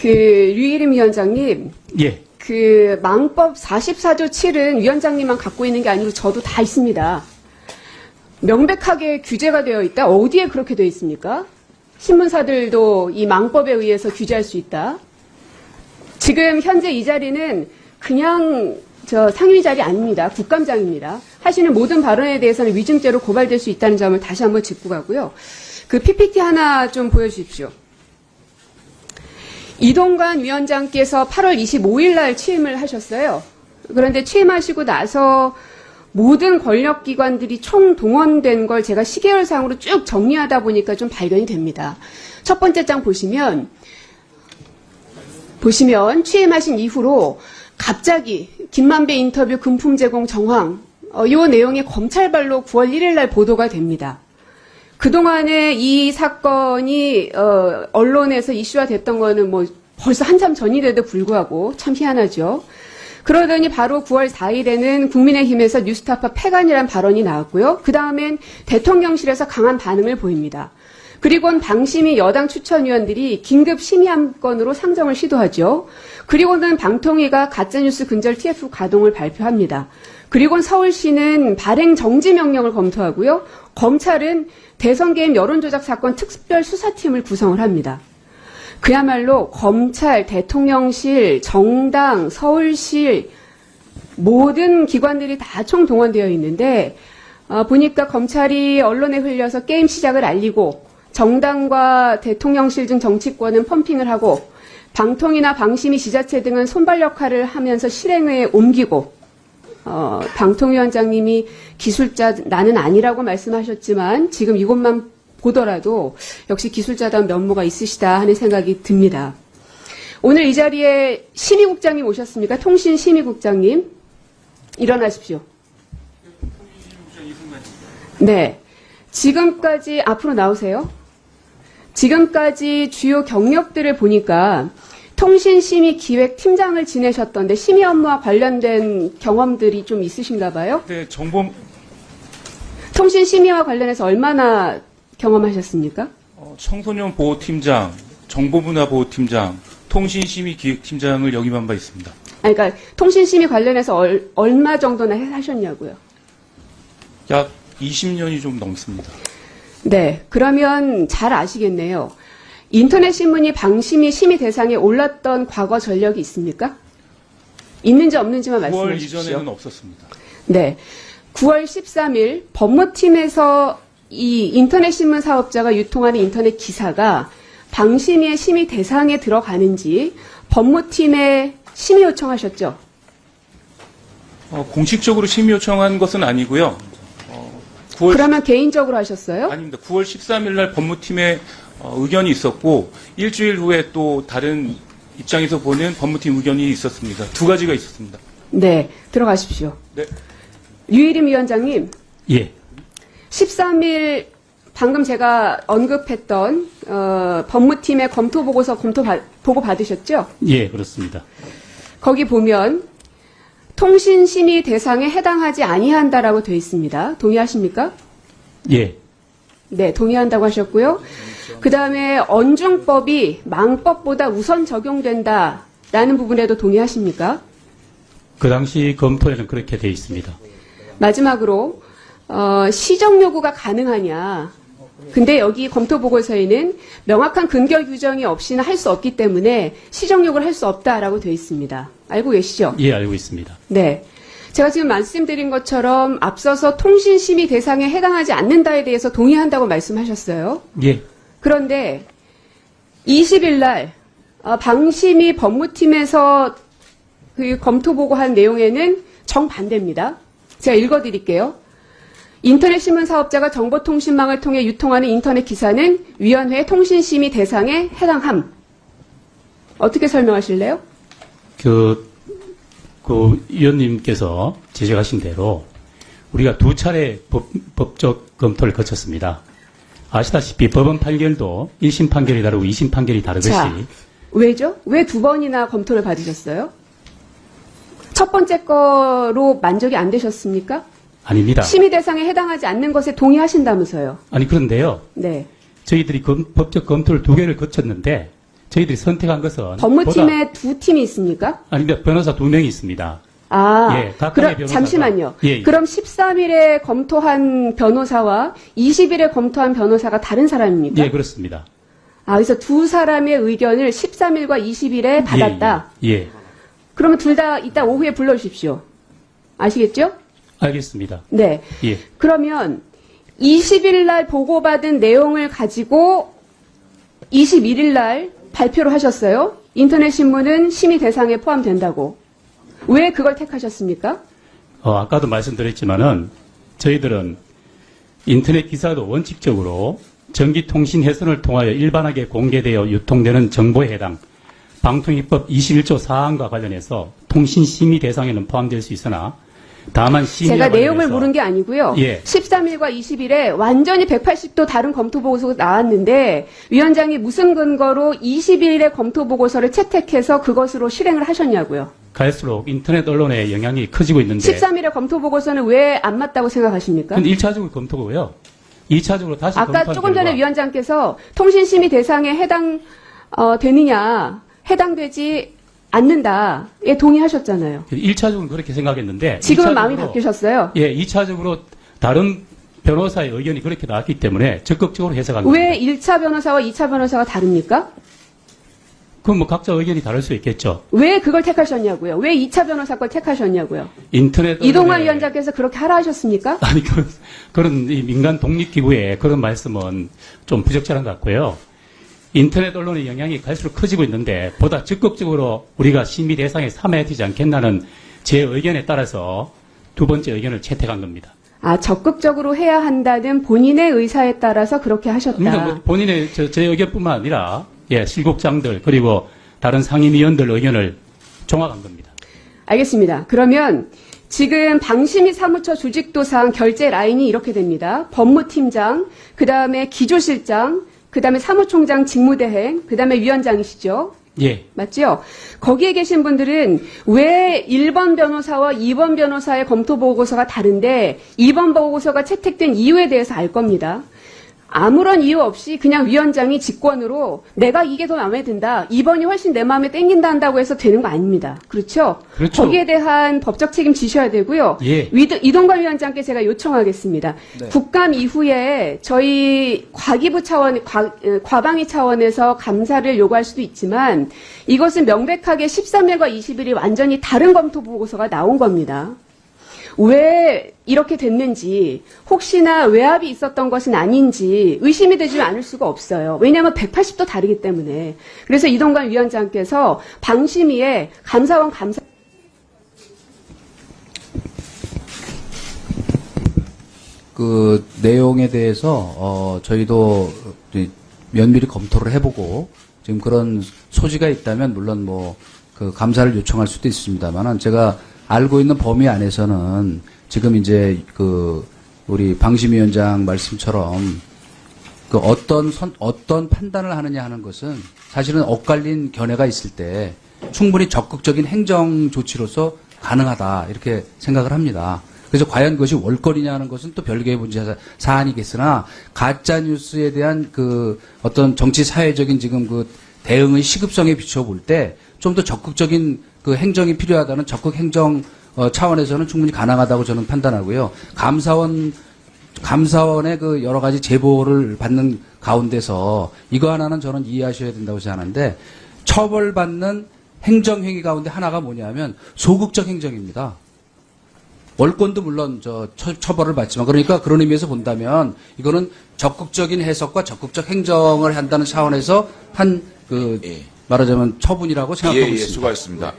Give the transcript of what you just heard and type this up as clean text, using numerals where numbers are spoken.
류일임 위원장님. 예. 망법 44조 7은 위원장님만 갖고 있는 게 아니고 저도 다 있습니다. 명백하게 규제가 되어 있다. 어디에 그렇게 되어 있습니까? 신문사들도 이 망법에 의해서 규제할 수 있다. 지금 현재 이 자리는 그냥 상임위 자리 아닙니다. 국감장입니다. 하시는 모든 발언에 대해서는 위증죄로 고발될 수 있다는 점을 다시 한번 짚고 가고요. PPT 하나 좀 보여주십시오. 이동관 위원장께서 8월 25일 날 취임을 하셨어요. 그런데 취임하시고 나서 모든 권력기관들이 총동원된 걸 제가 시계열상으로 쭉 정리하다 보니까 좀 발견이 됩니다. 첫 번째 장 보시면 취임하신 이후로 갑자기 김만배 인터뷰 금품 제공 정황, 이 내용이 검찰발로 9월 1일 날 보도가 됩니다. 그동안에 이 사건이 언론에서 이슈화 됐던 거는 벌써 한참 전인데도 불구하고 참 희한하죠. 그러더니 바로 9월 4일에는 국민의힘에서 뉴스타파 폐간이란 발언이 나왔고요. 그 다음엔 대통령실에서 강한 반응을 보입니다. 그리고는 방심위 여당 추천위원들이 긴급 심의안건으로 상정을 시도하죠. 그리고는 방통위가 가짜뉴스 근절 TF 가동을 발표합니다. 그리고는 서울시는 발행 정지 명령을 검토하고요. 검찰은 대선 개입 여론조작 사건 특별 수사팀을 구성을 합니다. 그야말로 검찰, 대통령실, 정당, 서울시 모든 기관들이 다 총동원되어 있는데 보니까 검찰이 언론에 흘려서 게임 시작을 알리고 정당과 대통령실 등 정치권은 펌핑을 하고 방통위나 방심위 지자체 등은 손발 역할을 하면서 실행에 옮기고 방통위원장님이 기술자 나는 아니라고 말씀하셨지만 지금 이것만 보더라도 역시 기술자다운 면모가 있으시다 하는 생각이 듭니다. 오늘 이 자리에 심의국장님 오셨습니까? 통신심의국장님 일어나십시오. 네, 지금까지 앞으로 나오세요. 지금까지 주요 경력들을 보니까 통신심의기획팀장을 지내셨던데 심의 업무와 관련된 경험들이 좀 있으신가 봐요? 네, 통신심의와 관련해서 얼마나 경험하셨습니까? 청소년 보호팀장, 정보문화보호팀장, 통신심의기획팀장을 역임한 바 있습니다. 그러니까 통신심의 관련해서 얼마 정도나 하셨냐고요? 약 20년이 좀 넘습니다. 네, 그러면 잘 아시겠네요. 인터넷 신문이 방심위 심의 대상에 올랐던 과거 전력이 있습니까? 있는지 없는지만 말씀해 9월 주십시오. 이전에는 없었습니다. 네, 9월 13일 법무팀에서 이 인터넷 신문 사업자가 유통하는 인터넷 기사가 방심위의 심의 대상에 들어가는지 법무팀에 심의 요청하셨죠? 공식적으로 심의 요청한 것은 아니고요. 그러면 개인적으로 하셨어요? 아닙니다. 9월 13일 날 법무팀에 의견이 있었고 일주일 후에 또 다른 입장에서 보는 법무팀 의견이 있었습니다. 두 가지가 있었습니다. 네, 들어가십시오. 네. 류일임 위원장님. 예. 13일 방금 제가 언급했던 법무팀의 검토 보고서 보고 받으셨죠? 예, 그렇습니다. 거기 보면 통신심의 대상에 해당하지 아니한다라고 되어 있습니다. 동의하십니까? 예, 네, 동의한다고 하셨고요. 그 다음에 언중법이 망법보다 우선 적용된다라는 부분에도 동의하십니까? 그 당시 검토에는 그렇게 돼 있습니다. 마지막으로 시정 요구가 가능하냐. 근데 여기 검토 보고서에는 명확한 근거 규정이 없이는 할 수 없기 때문에 시정 요구를 할 수 없다라고 되어 있습니다. 알고 계시죠? 예, 알고 있습니다. 네. 제가 지금 말씀드린 것처럼 앞서서 통신심의 대상에 해당하지 않는다에 대해서 동의한다고 말씀하셨어요. 예, 그런데 20일 날 방심위 법무팀에서 그 검토 보고한 내용에는 정반대입니다. 제가 읽어드릴게요. 인터넷 신문 사업자가 정보통신망을 통해 유통하는 인터넷 기사는 위원회 통신심의 대상에 해당함. 어떻게 설명하실래요? 그 위원님께서 지적하신 대로 우리가 두 차례 법적 검토를 거쳤습니다. 아시다시피 법원 판결도 1심 판결이 다르고 2심 판결이 다르듯이. 자, 왜죠? 왜 두 번이나 검토를 받으셨어요? 첫 번째 거로 만족이 안 되셨습니까? 아닙니다. 심의 대상에 해당하지 않는 것에 동의하신다면서요. 아니, 그런데요. 네. 저희들이 법적 검토를 두 개를 거쳤는데 저희들이 선택한 것은 법무팀에 두 팀이 있습니까? 아닙니다. 변호사 2명이 있습니다. 아, 예, 각각의 변호사가- 잠시만요. 예, 예. 그럼 13일에 검토한 변호사와 20일에 검토한 변호사가 다른 사람입니까? 예, 그렇습니다. 아, 그래서 두 사람의 의견을 13일과 20일에 받았다. 예, 예. 그러면 둘 다 이따 오후에 불러주십시오. 아시겠죠? 알겠습니다. 네. 예. 그러면 20일 날 보고받은 내용을 가지고 21일 날 발표를 하셨어요. 인터넷 신문은 심의 대상에 포함된다고. 왜 그걸 택하셨습니까? 아까도 말씀드렸지만은 저희들은 인터넷 기사도 원칙적으로 전기통신 회선을 통하여 일반하게 공개되어 유통되는 정보에 해당 방통위법 21조 사항과 관련해서 통신 심의 대상에는 포함될 수 있으나 다만 심의와 제가 내용을 관련해서 물은 게 아니고요. 예. 13일과 20일에 완전히 180도 다른 검토 보고서가 나왔는데 위원장이 무슨 근거로 20일에 검토 보고서를 채택해서 그것으로 실행을 하셨냐고요. 갈수록 인터넷 언론의 영향이 커지고 있는데 13일에 검토 보고서는 왜 안 맞다고 생각하십니까? 근데 1차적으로 검토고요. 2차적으로 다시 아까 검토한 조금 전에 결과 위원장께서 통신심의 대상에 되느냐, 해당되지 않는다에 동의하셨잖아요. 1차적으로 그렇게 생각했는데 지금은 마음이 2차적으로 바뀌셨어요. 예, 2차적으로 다른 변호사의 의견이 그렇게 나왔기 때문에 적극적으로 해석한 겁니다. 왜 1차 변호사와 2차 변호사가 다릅니까? 그럼 뭐 각자 의견이 다를 수 있겠죠. 왜 그걸 택하셨냐고요? 왜 2차 변호사 걸 택하셨냐고요? 인터넷 이동환 언론의- 위원장께서 그렇게 하라 하셨습니까? 아니 그런 이 민간 독립기구의 그런 말씀은 좀 부적절한 것 같고요. 인터넷 언론의 영향이 갈수록 커지고 있는데 보다 적극적으로 우리가 심의 대상에 삼아야 되지 않겠나는 제 의견에 따라서 두 번째 의견을 채택한 겁니다. 아, 적극적으로 해야 한다는 본인의 의사에 따라서 그렇게 하셨다. 그러니까 뭐 본인의 제 의견뿐만 아니라 예, 실국장들 그리고 다른 상임위원들 의견을 종합한 겁니다. 알겠습니다. 그러면 지금 방심위 사무처 조직도상 결제 라인이 이렇게 됩니다. 법무팀장, 그 다음에 기조실장, 그 다음에 사무총장 직무대행, 그 다음에 위원장이시죠? 예, 맞죠? 거기에 계신 분들은 왜 1번 변호사와 2번 변호사의 검토 보고서가 다른데 2번 보고서가 채택된 이유에 대해서 알 겁니다. 아무런 이유 없이 그냥 위원장이 직권으로 내가 이게 더 마음에 든다. 2번이 훨씬 내 마음에 땡긴다 한다고 해서 되는 거 아닙니다. 그렇죠? 그렇죠. 거기에 대한 법적 책임 지셔야 되고요. 예. 이동관 위원장께 제가 요청하겠습니다. 네. 국감 이후에 저희 과기부 차원, 과방위 차원에서 감사를 요구할 수도 있지만 이것은 명백하게 13일과 20일이 완전히 다른 검토 보고서가 나온 겁니다. 왜 이렇게 됐는지 혹시나 외압이 있었던 것은 아닌지 의심이 되지 않을 수가 없어요. 왜냐하면 180도 다르기 때문에. 그래서 이동관 위원장께서 방심위에 감사원 감사 그 내용에 대해서 저희도 면밀히 검토를 해보고 지금 그런 소지가 있다면 물론 뭐 그 감사를 요청할 수도 있습니다만은 제가 알고 있는 범위 안에서는 지금 이제 그 우리 방심위원장 말씀처럼 그 어떤 판단을 하느냐 하는 것은 사실은 엇갈린 견해가 있을 때 충분히 적극적인 행정 조치로서 가능하다 이렇게 생각을 합니다. 그래서 과연 그것이 월권이냐 하는 것은 또 별개의 문제 사안이겠으나 가짜 뉴스에 대한 그 어떤 정치 사회적인 지금 그 대응의 시급성에 비춰볼 때 좀 더 적극적인 그 행정이 필요하다는 적극 행정 차원에서는 충분히 가능하다고 저는 판단하고요. 감사원의 그 여러 가지 제보를 받는 가운데서 이거 하나는 저는 이해하셔야 된다고 생각하는데 처벌받는 행정행위 가운데 하나가 뭐냐면 소극적 행정입니다. 월권도 물론 처벌을 받지만 그러니까 그런 의미에서 본다면 이거는 적극적인 해석과 적극적 행정을 한다는 차원에서 한 그 예. 말하자면 처분이라고 생각하고 예, 있습니다. 수고하셨습니다.